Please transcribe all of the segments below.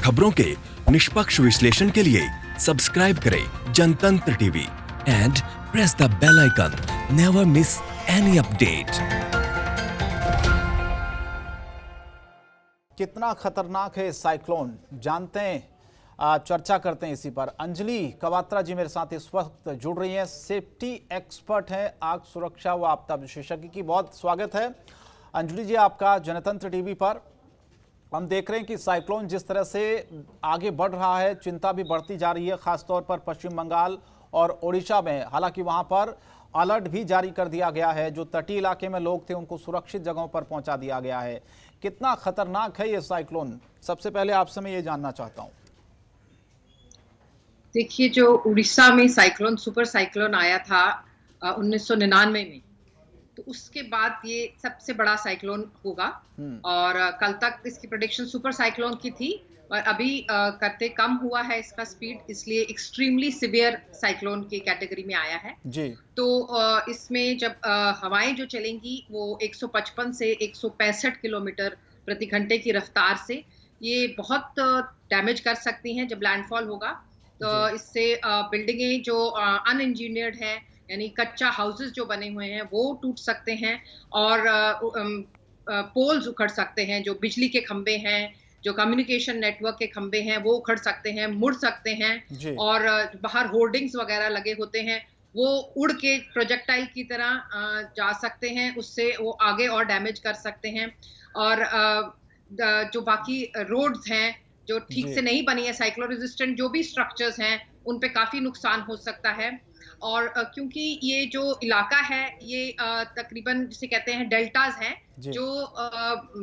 खबरों के निष्पक्ष विश्लेषण के लिए सब्सक्राइब करें Jantantra TV and press the bell icon. Never miss any update. कितना खतरनाक है साइक्लोन, जानते हैं, चर्चा करते हैं इसी पर। अंजलि कवात्रा जी मेरे साथ इस वक्त जुड़ रही हैं, सेफ्टी एक्सपर्ट हैं, आग सुरक्षा व आपदा विशेषज्ञ की। बहुत स्वागत है अंजलि जी आपका जनतंत्र टीवी पर। हम देख रहे हैं कि साइक्लोन जिस तरह से आगे बढ़ रहा है, चिंता भी बढ़ती जा रही है, खासतौर पर पश्चिम बंगाल और ओडिशा में। हालांकि वहां पर अलर्ट भी जारी कर दिया गया है, जो तटीय इलाके में लोग थे उनको सुरक्षित जगहों पर पहुंचा दिया गया है। कितना खतरनाक है ये साइक्लोन, सबसे पहले आपसे मैं ये जानना चाहता हूं। देखिए, जो उड़ीसा में साइक्लोन, सुपर साइक्लोन आया था 1999 में, तो उसके बाद ये सबसे बड़ा साइक्लोन होगा। और कल तक इसकी प्रेडिक्शन सुपर साइक्लोन की थी, और अभी करते कम हुआ है इसका स्पीड, इसलिए एक्सट्रीमली सिवियर साइक्लोन की कैटेगरी में आया है जी। तो इसमें जब हवाएं जो चलेंगी वो 155 से 165 किलोमीटर प्रति घंटे की रफ्तार से, ये बहुत डैमेज कर सकती हैं जब लैंडफॉल होगा। तो इससे बिल्डिंगें जो अनइंजीनियर्ड हैं, यानी कच्चा हाउसेस जो बने हुए हैं, वो टूट सकते हैं, और पोल्स उखड़ सकते हैं, जो बिजली के खंबे हैं, जो कम्युनिकेशन नेटवर्क के खंबे हैं, वो उखड़ सकते हैं, मुड़ सकते हैं। और बाहर होर्डिंग्स वगैरह लगे होते हैं, वो उड़ के प्रोजेक्टाइल की तरह जा सकते हैं, उससे वो आगे और डैमेज कर सकते हैं। और जो बाकी रोड्स हैं जो ठीक से नहीं बनी है, साइक्लोन रेजिस्टेंट जो भी स्ट्रक्चर्स हैं, उन पे काफी नुकसान हो सकता है। और क्योंकि ये जो इलाका है ये तकरीबन जिसे कहते हैं डेल्टाज हैं, जो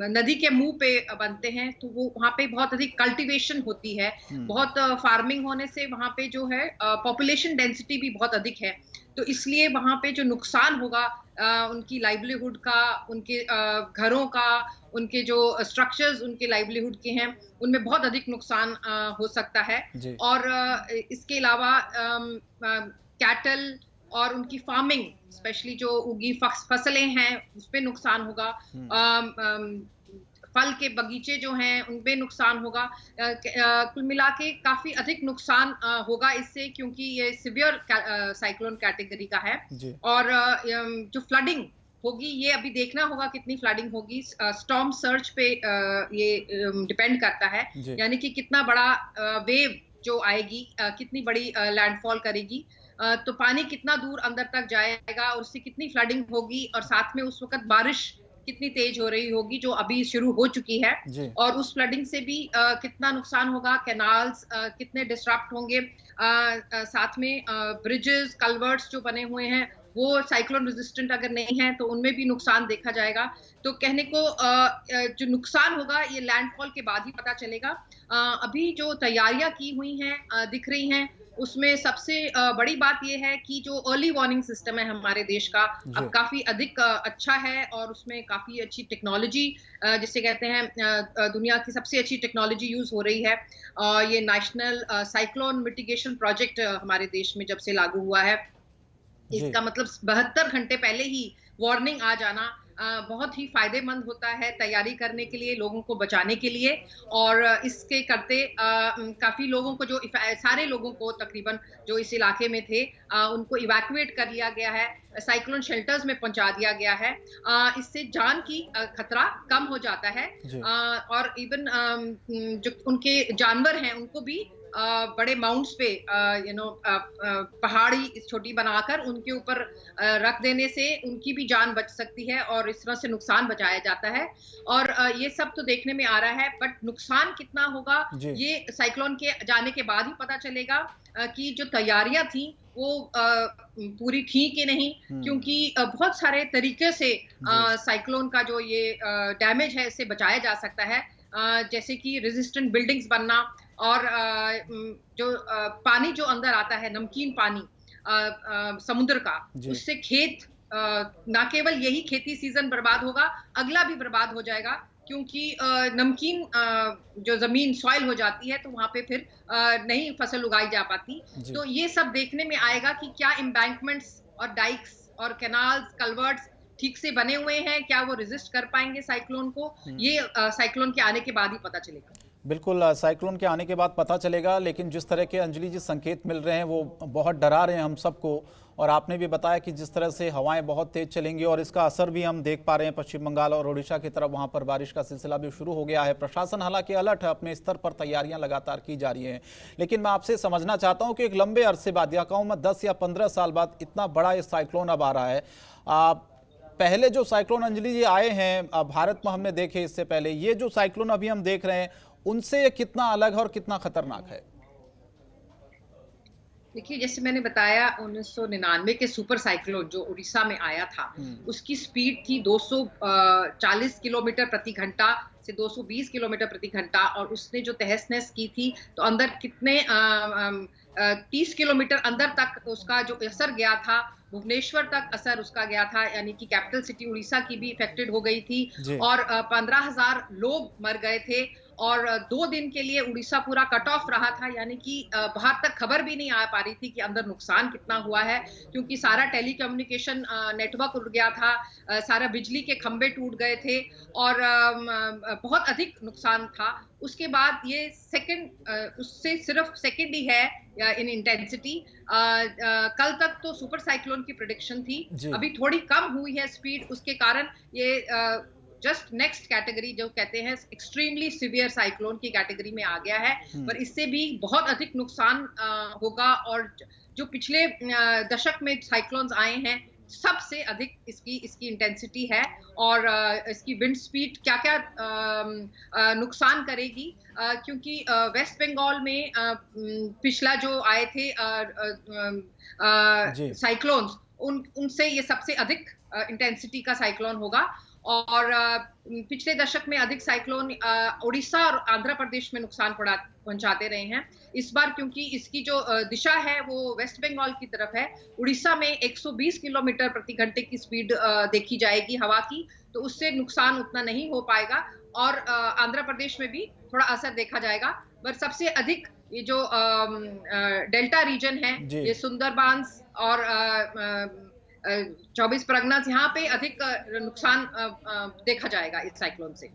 नदी के मुंह पे बनते हैं, तो वो वहाँ पे बहुत अधिक कल्टीवेशन होती है, बहुत फार्मिंग होने से वहाँ पे जो है पॉपुलेशन डेंसिटी भी बहुत अधिक है। तो इसलिए वहाँ पे जो नुकसान होगा उनकी लाइवलीहुड का, उनके घरों का, उनके जो स्ट्रक्चर्स उनके लाइवलीहुड के हैं, उनमें बहुत अधिक नुकसान हो सकता है। और इसके अलावा कैटल और उनकी फार्मिंग, स्पेशली जो उगी फसलें हैं, उस पे नुकसान होगा। फल के बगीचे जो हैं उन पे नुकसान होगा। कुल मिला के काफी अधिक नुकसान होगा इससे, क्योंकि ये सिवियर साइक्लोन कैटेगरी का है। और जो फ्लडिंग होगी, ये अभी देखना होगा कितनी फ्लडिंग होगी। स्टॉर्म सर्ज पे ये डिपेंड करता है, यानी कि कितना बड़ा वेव जो आएगी, कितनी बड़ी लैंडफॉल करेगी, तो पानी कितना दूर अंदर तक जाएगा, और उससे कितनी फ्लडिंग होगी, और साथ में उस वक्त बारिश कितनी तेज हो रही होगी, जो अभी शुरू हो चुकी है। और उस फ्लडिंग से भी कितना नुकसान होगा, कैनाल्स कितने डिस्टरप्ट होंगे, साथ में ब्रिजेस, कल्वर्ट्स जो बने हुए हैं वो साइक्लोन रेजिस्टेंट अगर नहीं है तो उनमें भी नुकसान देखा जाएगा। तो कहने को जो नुकसान होगा ये लैंडफॉल के बाद ही पता चलेगा। अभी जो तैयारियां की हुई हैं दिख रही हैं, उसमें सबसे बड़ी बात यह है कि जो अर्ली वार्निंग सिस्टम है हमारे देश का, अब काफी अधिक अच्छा है, और उसमें काफी अच्छी टेक्नोलॉजी, जिसे कहते हैं दुनिया की सबसे अच्छी टेक्नोलॉजी यूज हो रही है। ये नेशनल साइक्लोन मिटिगेशन प्रोजेक्ट हमारे देश में जब से लागू हुआ है, इसका मतलब 72 घंटे पहले ही वार्निंग आ जाना बहुत ही फायदेमंद होता है तैयारी करने के लिए, लोगों को बचाने के लिए। और इसके करते काफी लोगों को, जो सारे लोगों को तकरीबन जो इस इलाके में थे, उनको इवैक्यूएट कर लिया गया है, साइक्लोन शेल्टर्स में पहुंचा दिया गया है। इससे जान की खतरा कम हो जाता है। और इवन जो उनके जानवर हैं उनको भी बड़े माउंट्स पे पहाड़ी छोटी बनाकर उनके ऊपर रख देने से उनकी भी जान बच सकती है, और इस तरह से नुकसान बचाया जाता है। और ये सब तो देखने में आ रहा है, बट नुकसान कितना होगा ये साइक्लोन के जाने के बाद ही पता चलेगा, कि जो तैयारियां थी वो पूरी थी कि नहीं, क्योंकि बहुत सारे तरीके से साइक्लोन का जो ये डैमेज है इससे बचाया जा सकता है। जैसे कि रेजिस्टेंट बिल्डिंग्स बनना, और जो पानी जो अंदर आता है, नमकीन पानी समुद्र का, उससे खेत, ना केवल यही खेती सीजन बर्बाद होगा, अगला भी बर्बाद हो जाएगा, क्योंकि नमकीन जो जमीन सॉइल हो जाती है तो वहां पे फिर नहीं फसल उगाई जा पाती। तो ये सब देखने में आएगा कि क्या एम्बैंकमेंट्स और डाइक्स और कैनाल्स, कल्वर्ट्स ठीक से बने हुए हैं, क्या वो रेजिस्ट कर पाएंगे साइक्लोन को। ये साइक्लोन के आने के बाद ही पता चलेगा। बिल्कुल साइक्लोन के आने के बाद पता चलेगा, लेकिन जिस तरह के अंजलि जी संकेत मिल रहे हैं वो बहुत डरा रहे हैं हम सबको। और आपने भी बताया कि जिस तरह से हवाएं बहुत तेज चलेंगी और इसका असर भी हम देख पा रहे हैं पश्चिम बंगाल और ओडिशा की तरफ, वहां पर बारिश का सिलसिला भी शुरू हो गया है। प्रशासन हालांकि अलर्ट है, अपने स्तर पर तैयारियां लगातार की जा रही हैं। लेकिन मैं आपसे समझना चाहता हूं कि एक लंबे अरसे बाद, या कहूं मैं 10 या 15 साल बाद, इतना बड़ा ये साइक्लोन अब आ रहा है। पहले जो साइक्लोन अंजलि जी आए हैं भारत में हमने देखे, इससे पहले ये जो साइक्लोन अभी हम देख रहे हैं उनसे ये कितना अलग है और कितना खतरनाक है? देखिए, जैसे मैंने बताया 1999 के सुपर साइक्लोन जो उड़ीसा में आया था, उसकी स्पीड थी 240 किलोमीटर प्रति घंटा से 220 किलोमीटर प्रति घंटा, और उसने जो तहस नहस की थी, तो अंदर कितने 30 किलोमीटर अंदर तक उसका जो असर गया था, भुवनेश्वर तक असर उसका गया था, यानी कि कैपिटल सिटी उड़ीसा की भी इफेक्टेड हो गई थी। और 15,000 लोग मर गए थे, और 2 दिन के लिए उड़ीसा पूरा कट ऑफ रहा था, यानी कि बाहर तक खबर भी नहीं आ पा रही थी कि अंदर नुकसान कितना हुआ है, क्योंकि सारा टेलीकम्युनिकेशन नेटवर्क उड़ गया था, सारा बिजली के खंभे टूट गए थे, और बहुत अधिक नुकसान था। उसके बाद ये उससे सिर्फ सेकंड ही है इन इंटेंसिटी। कल तक तो सुपर साइक्लोन की प्रेडिक्शन थी, अभी थोड़ी कम हुई है स्पीड, उसके कारण ये जस्ट नेक्स्ट कैटेगरी जो कहते हैं एक्सट्रीमली सीवियर साइक्लोन की कैटेगरी में आ गया है। पर इससे भी बहुत अधिक नुकसान होगा, और जो पिछले दशक में साइक्लोन्स आए हैं सबसे अधिक इसकी इंटेंसिटी है, और इसकी विंड स्पीड क्या क्या नुकसान करेगी, क्योंकि वेस्ट बंगाल में पिछला जो आए थे साइक्लोन्स, उनसे ये सबसे अधिक इंटेंसिटी का साइक्लोन होगा। और पिछले दशक में अधिक साइक्लोन उड़ीसा और आंध्र प्रदेश में नुकसान पहुंचाते रहे हैं। इस बार क्योंकि इसकी जो दिशा है वो वेस्ट बंगाल की तरफ है, उड़ीसा में 120 किलोमीटर प्रति घंटे की स्पीड देखी जाएगी हवा की, तो उससे नुकसान उतना नहीं हो पाएगा, और आंध्र प्रदेश में भी थोड़ा असर देखा जाएगा। पर सबसे अधिक ये जो डेल्टा रीजन है, ये सुंदरबांस और 24 परगना, यहाँ पे अधिक नुकसान देखा जाएगा इस साइक्लोन से।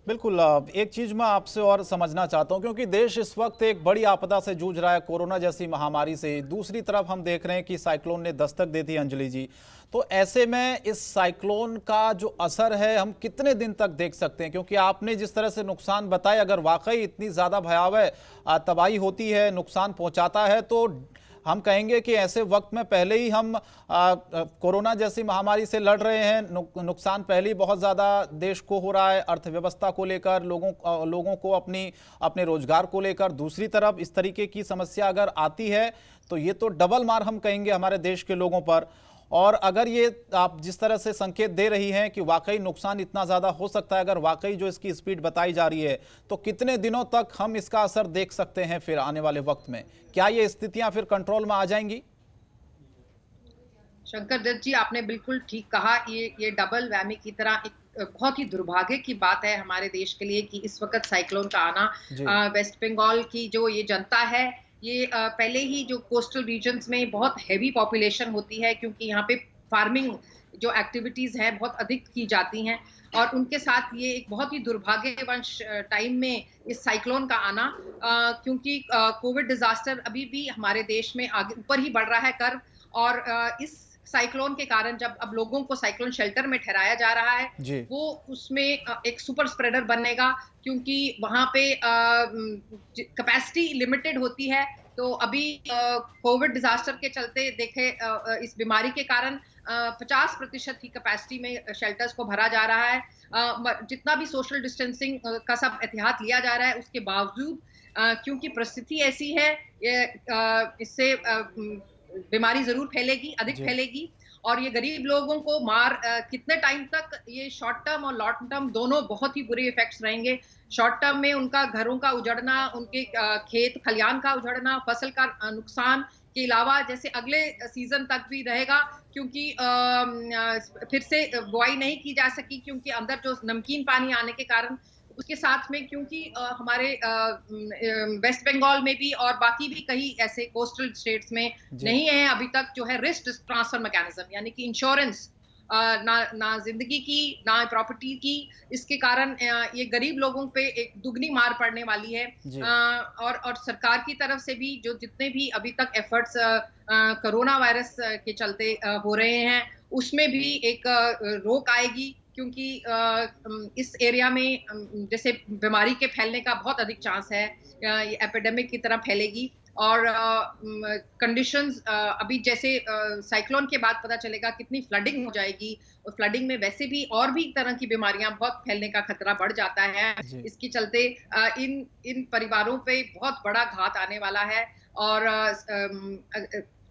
बिल्कुल। एक चीज मैं आपसे और समझना चाहता हूं, क्योंकि देश इस वक्त एक बड़ी आपदा से जूझ रहा है, कोरोना जैसी महामारी से। दूसरी तरफ हम देख रहे हैं कि साइक्लोन ने दस्तक दे दी अंजलि जी। तो ऐसे में इस साइक्लोन का जो असर है हम कितने दिन तक देख सकते हैं? क्योंकि आपने जिस तरह से नुकसान बताया, अगर वाकई इतनी ज्यादा भयावह तबाही होती है, नुकसान पहुंचाता है, तो हम कहेंगे कि ऐसे वक्त में पहले ही हम कोरोना जैसी महामारी से लड़ रहे हैं, नुकसान पहले ही बहुत ज़्यादा देश को हो रहा है, अर्थव्यवस्था को लेकर, लोगों को अपने रोजगार को लेकर। दूसरी तरफ इस तरीके की समस्या अगर आती है तो ये तो डबल मार हम कहेंगे हमारे देश के लोगों पर। और अगर ये आप जिस तरह से संकेत दे रही हैं कि वाकई नुकसान इतना ज़्यादा हो सकता है, अगर वाकई जो इसकी स्पीड बताई जा रही है, तो कितने दिनों तक हम इसका असर देख सकते हैं फिर आने वाले वक्त में? क्या ये स्थितियां फिर कंट्रोल में आ जाएंगी? शंकर दत्त जी, आपने बिल्कुल ठीक कहा। ये डबल वैमी की तरह एक बहुत ही दुर्भाग्य की बात है हमारे देश के लिए कि इस वक्त साइक्लोन का आना। वेस्ट बंगाल की जो ये जनता है, ये पहले ही जो कोस्टल रीजन्स में बहुत हैवी पॉपुलेशन होती है, क्योंकि यहाँ पे फार्मिंग जो एक्टिविटीज हैं बहुत अधिक की जाती हैं, और उनके साथ ये एक बहुत ही दुर्भाग्यवश टाइम में इस साइक्लोन का आना, क्योंकि कोविड डिजास्टर अभी भी हमारे देश में आगे ऊपर ही बढ़ रहा है कर्व, और इस साइक्लोन के कारण जब अब लोगों को साइक्लोन शेल्टर में ठहराया जा रहा है, वो उसमें एक सुपर स्प्रेडर बनेगा, क्योंकि वहां पे कैपेसिटी लिमिटेड होती है। तो अभी कोविड डिजास्टर के चलते देखे इस बीमारी के कारण 50% की कैपेसिटी में शेल्टर्स को भरा जा रहा है। जितना भी सोशल डिस्टेंसिंग का सब एहतियात लिया जा रहा है, उसके बावजूद क्योंकि परिस्थिति ऐसी है, इससे बीमारी जरूर फैलेगी, अधिक फैलेगी, और ये गरीब लोगों को कितने टाइम तक, ये शॉर्ट टर्म और लॉन्ग टर्म दोनों बहुत ही बुरे इफेक्ट्स रहेंगे। शॉर्ट टर्म में उनका घरों का उजड़ना, उनके खेत खलियान का उजड़ना, फसल का नुकसान के अलावा जैसे अगले सीजन तक भी रहेगा, क्योंकि फिर से बुआई नहीं की जा सकी, क्योंकि अंदर जो नमकीन पानी आने के कारण। उसके साथ में क्योंकि हमारे वेस्ट बंगाल में भी और बाकी भी कई ऐसे कोस्टल स्टेट्स में नहीं है अभी तक जो है रिस्क ट्रांसफर मैकेनिज्म, यानी कि इंश्योरेंस ना जिंदगी की, ना प्रॉपर्टी की। इसके कारण ये गरीब लोगों पे एक दुगनी मार पड़ने वाली है। जी। और सरकार की तरफ से भी जो जितने भी अभी तक एफर्ट्स कोरोना वायरस के चलते हो रहे हैं, उसमें भी एक रोक आएगी, क्योंकि इस एरिया में जैसे बीमारी के फैलने का बहुत अधिक चांस है, ये एपिडेमिक की तरह फैलेगी। और कंडीशंस अभी जैसे साइक्लोन के बाद पता चलेगा कितनी फ्लडिंग हो जाएगी, और फ्लडिंग में वैसे भी और भी तरह की बीमारियां बहुत फैलने का खतरा बढ़ जाता है। जी। इसके चलते इन परिवारों पे बहुत बड़ा घात आने वाला है। और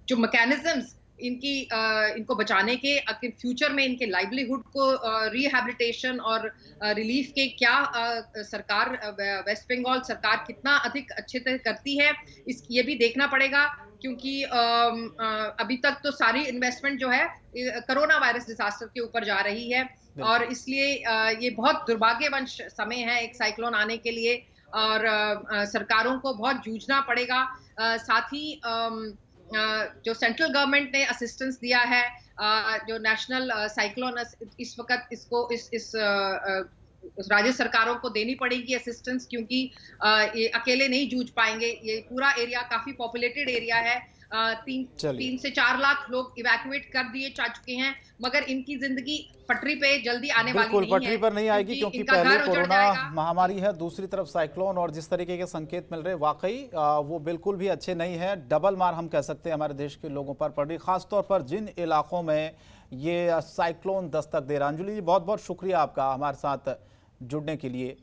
जो मैकेनिज्म्स इनको बचाने के फ्यूचर में इनके लाइवलीहुड को रिहैबिलिटेशन और रिलीफ के क्या सरकार वेस्ट बंगाल सरकार कितना अधिक अच्छे से करती है, ये भी देखना पड़ेगा। क्योंकि अभी तक तो सारी इन्वेस्टमेंट जो है कोरोना वायरस डिजास्टर के ऊपर जा रही है, और इसलिए ये बहुत दुर्भाग्यवंश समय है एक साइक्लोन आने के लिए, और सरकारों को बहुत जूझना पड़ेगा। साथ ही जो सेंट्रल गवर्नमेंट ने असिस्टेंस दिया है, जो नेशनल साइक्लोन, इस वक्त इसको इस राज्य सरकारों को देनी पड़ेगी असिस्टेंस, क्योंकि ये अकेले नहीं जूझ पाएंगे। ये पूरा एरिया काफी पॉपुलेटेड एरिया है। चलिए। 3 से 4 लाख लोग इवैक्यूएट कर दिए जा चुके हैं, मगर इनकी जिंदगी पटरी पे जल्दी आने वाली बिल्कुल नहीं है। पटरी पर नहीं आएगी, क्योंकि इनका पहले घर उजड़ कोरोना जाएगा। महामारी है, दूसरी तरफ साइक्लोन, और जिस तरीके के संकेत मिल रहे वाकई वो बिल्कुल भी अच्छे नहीं है। डबल मार हम कह सकते हैं हमारे देश के लोगों पर पड़ रही, खासतौर पर जिन इलाकों में ये साइक्लोन दस्तक दे रहा। अंजुली जी, बहुत बहुत शुक्रिया आपका हमारे साथ जुड़ने के लिए।